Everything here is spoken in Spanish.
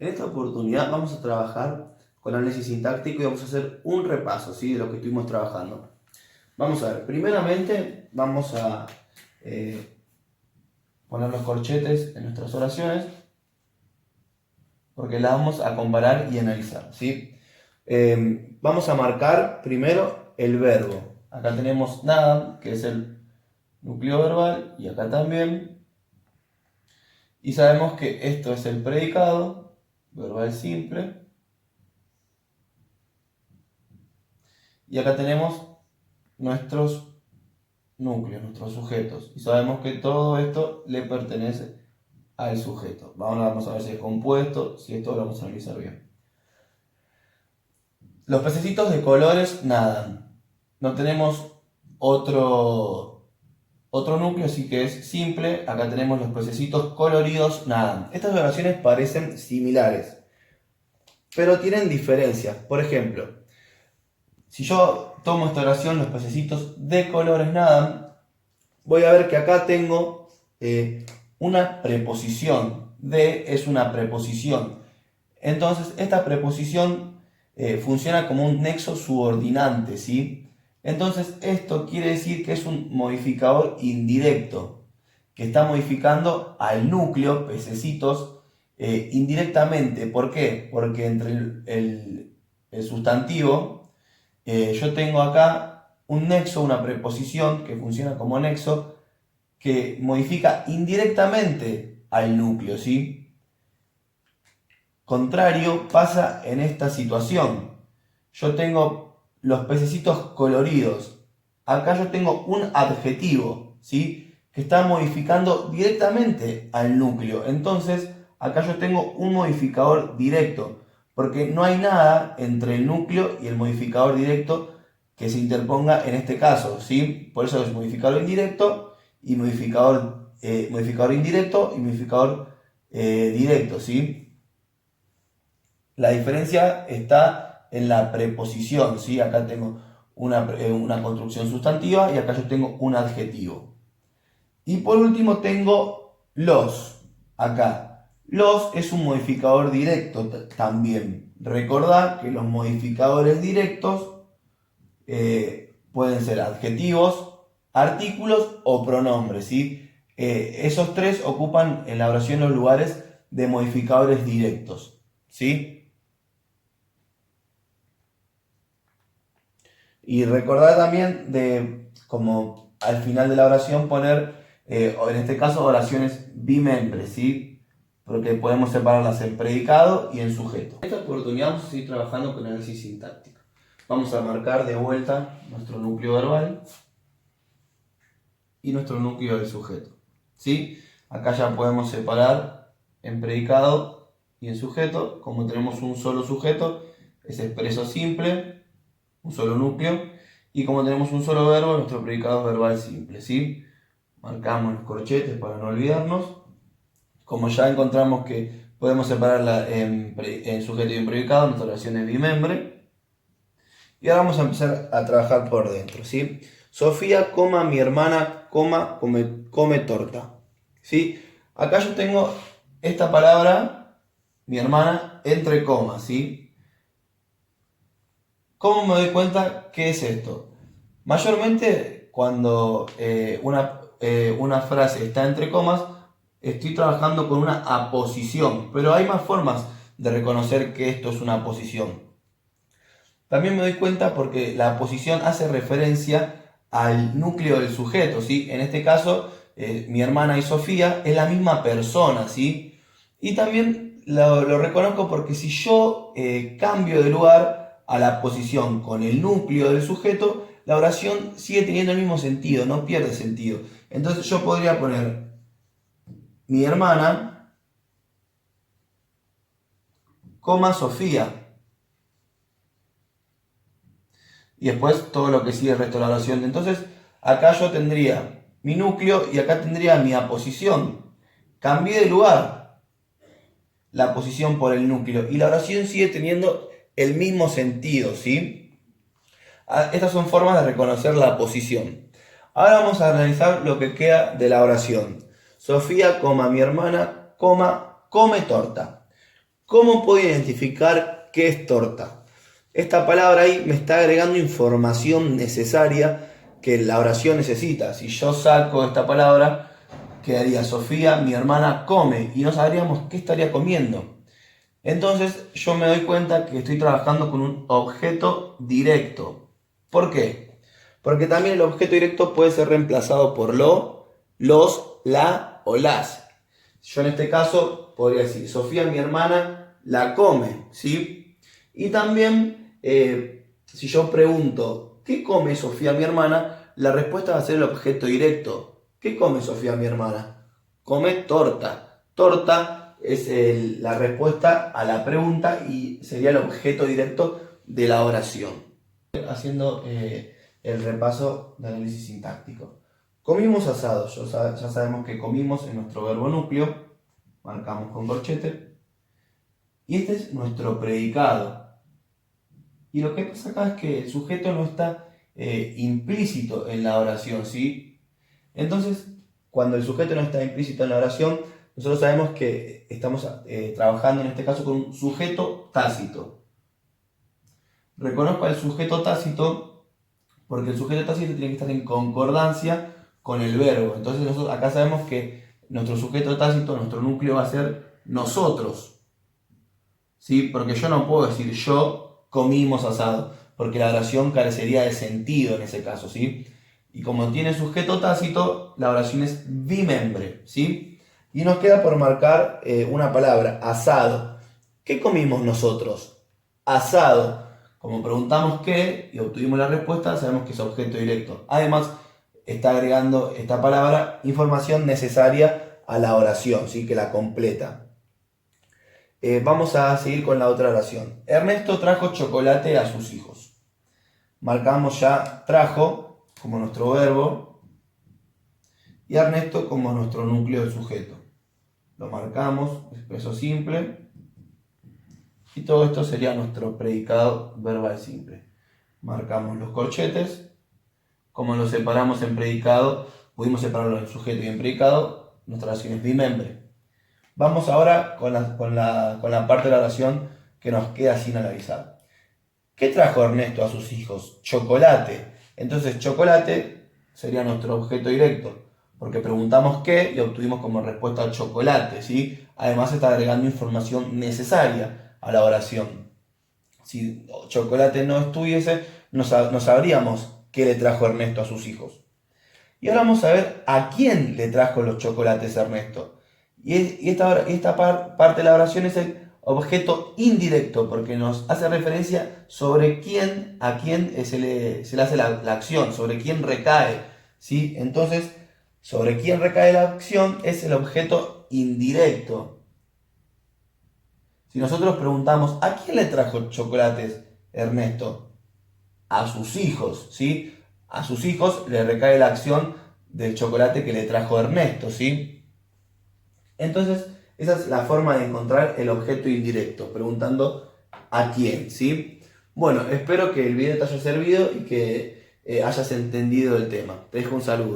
En esta oportunidad vamos a trabajar con análisis sintáctico y vamos a hacer un repaso, ¿sí?, de lo que estuvimos trabajando. Vamos a ver, primeramente vamos a poner los corchetes en nuestras oraciones porque las vamos a comparar y analizar, ¿sí? Vamos a marcar primero el verbo. Acá tenemos nada, que es el núcleo verbal, y acá también. Y sabemos que esto es el predicado, verbal simple. Y acá tenemos nuestros núcleos, nuestros sujetos. Y sabemos que todo esto le pertenece al sujeto. Ahora vamos a ver si es compuesto, si esto lo vamos a analizar bien. Los pececitos de colores nadan. No tenemos otro núcleo, así que es simple. Acá tenemos los pececitos coloridos nadan. Estas oraciones parecen similares, pero tienen diferencias. Por ejemplo, si yo tomo esta oración, los pececitos de colores nadan, voy a ver que acá tengo una preposición. De es una preposición. Entonces, esta preposición funciona como un nexo subordinante, ¿sí? Entonces, esto quiere decir que es un modificador indirecto, que está modificando al núcleo, pececitos, indirectamente. ¿Por qué? Porque entre el sustantivo, yo tengo acá un nexo, una preposición que funciona como nexo, que modifica indirectamente al núcleo, ¿sí? Contrario pasa en esta situación. Yo tengo los pececitos coloridos. Acá yo tengo un adjetivo, ¿sí?, que está modificando directamente al núcleo. Entonces, acá yo tengo un modificador directo, porque no hay nada entre el núcleo y el modificador directo que se interponga en este caso, ¿sí? Por eso es modificador indirecto y modificador indirecto y modificador directo, ¿sí? La diferencia está en la preposición, ¿sí? Acá tengo una construcción sustantiva y acá yo tengo un adjetivo. Y por último tengo los. Acá. Los es un modificador directo también. Recordad que los modificadores directos pueden ser adjetivos, artículos o pronombres, ¿sí? Esos tres ocupan en la oración los lugares de modificadores directos, ¿sí? Y recordar también de, como al final de la oración, poner, o en este caso, oraciones bimembres, ¿sí? Porque podemos separarlas en predicado y en sujeto. En esta oportunidad vamos a seguir trabajando con análisis sintáctico. Vamos a marcar de vuelta nuestro núcleo verbal y nuestro núcleo del sujeto, ¿sí? Acá ya podemos separar en predicado y en sujeto. Como tenemos un solo sujeto, es expreso simple, un solo núcleo, y como tenemos un solo verbo, nuestro predicado es verbal simple, ¿sí? Marcamos los corchetes para no olvidarnos. Como ya encontramos que podemos separarla en sujeto y en predicado, nuestra oración es bimembre. Y ahora vamos a empezar a trabajar por dentro, ¿sí? Sofía, mi hermana, come torta, ¿sí? Acá yo tengo esta palabra, mi hermana, entre comas, ¿sí? ¿Cómo me doy cuenta qué es esto? Mayormente cuando una frase está entre comas, estoy trabajando con una aposición, pero hay más formas de reconocer que esto es una aposición. También me doy cuenta porque la aposición hace referencia al núcleo del sujeto, ¿sí? En este caso, mi hermana y Sofía es la misma persona, ¿sí? Y también lo reconozco porque si yo cambio de lugar a la posición con el núcleo del sujeto, la oración sigue teniendo el mismo sentido, no pierde sentido. Entonces yo podría poner mi hermana, Sofía. Y después todo lo que sigue el resto de la oración. Entonces acá yo tendría mi núcleo y acá tendría mi aposición. Cambié de lugar la posición por el núcleo y la oración sigue teniendo el mismo sentido, ¿sí? Estas son formas de reconocer la posición. Ahora vamos a analizar lo que queda de la oración. Sofía, mi hermana, come torta. ¿Cómo puedo identificar qué es torta? Esta palabra ahí me está agregando información necesaria que la oración necesita. Si yo saco esta palabra, quedaría Sofía, mi hermana, come, y no sabríamos qué estaría comiendo. Entonces yo me doy cuenta que estoy trabajando con un objeto directo. ¿Por qué? Porque también el objeto directo puede ser reemplazado por lo, los, la o las. Yo en este caso podría decir, Sofía, mi hermana, la come, ¿sí? Y también, si yo pregunto, ¿qué come Sofía, mi hermana? La respuesta va a ser el objeto directo. ¿Qué come Sofía, mi hermana? Come torta. Torta es la respuesta a la pregunta y sería el objeto directo de la oración. Haciendo el repaso de análisis sintáctico. Comimos asado, ya sabemos que comimos en nuestro verbo núcleo, marcamos con corchete, y este es nuestro predicado. Y lo que pasa acá es que el sujeto no está implícito en la oración, ¿sí? Entonces, cuando el sujeto no está implícito en la oración, nosotros sabemos que estamos trabajando en este caso con un sujeto tácito. Reconozco al sujeto tácito porque el sujeto tácito tiene que estar en concordancia con el verbo. Entonces nosotros acá sabemos que nuestro sujeto tácito, nuestro núcleo va a ser nosotros, ¿sí? Porque yo no puedo decir yo comimos asado, porque la oración carecería de sentido en ese caso, ¿sí? Y como tiene sujeto tácito, la oración es bimembre, ¿sí? Y nos queda por marcar una palabra, asado. ¿Qué comimos nosotros? Asado. Como preguntamos qué y obtuvimos la respuesta, sabemos que es objeto directo. Además, está agregando esta palabra información necesaria a la oración, ¿sí? Que la completa. Vamos a seguir con la otra oración. Ernesto trajo chocolate a sus hijos. Marcamos ya trajo como nuestro verbo y Ernesto como nuestro núcleo de sujeto. Lo marcamos, expreso simple. Y todo esto sería nuestro predicado verbal simple. Marcamos los corchetes. Como lo separamos en predicado, pudimos separarlo en sujeto y en predicado, nuestra oración es bimembre. Vamos ahora con la parte de la oración que nos queda sin analizar. ¿Qué trajo Ernesto a sus hijos? Chocolate. Entonces chocolate sería nuestro objeto directo, porque preguntamos qué y obtuvimos como respuesta chocolate, ¿sí? Además está agregando información necesaria a la oración. Si chocolate no estuviese, no sabríamos qué le trajo Ernesto a sus hijos. Y ahora vamos a ver a quién le trajo los chocolates Ernesto. Y esta parte de la oración es el objeto indirecto, porque nos hace referencia sobre quién, a quién se le hace la acción, sobre quién recae, ¿sí? Entonces, sobre quién recae la acción es el objeto indirecto. Si nosotros preguntamos, ¿a quién le trajo chocolates Ernesto? A sus hijos, ¿sí? A sus hijos le recae la acción del chocolate que le trajo Ernesto, ¿sí? Entonces, esa es la forma de encontrar el objeto indirecto, preguntando a quién, ¿sí? Bueno, espero que el video te haya servido y que hayas entendido el tema. Te dejo un saludo.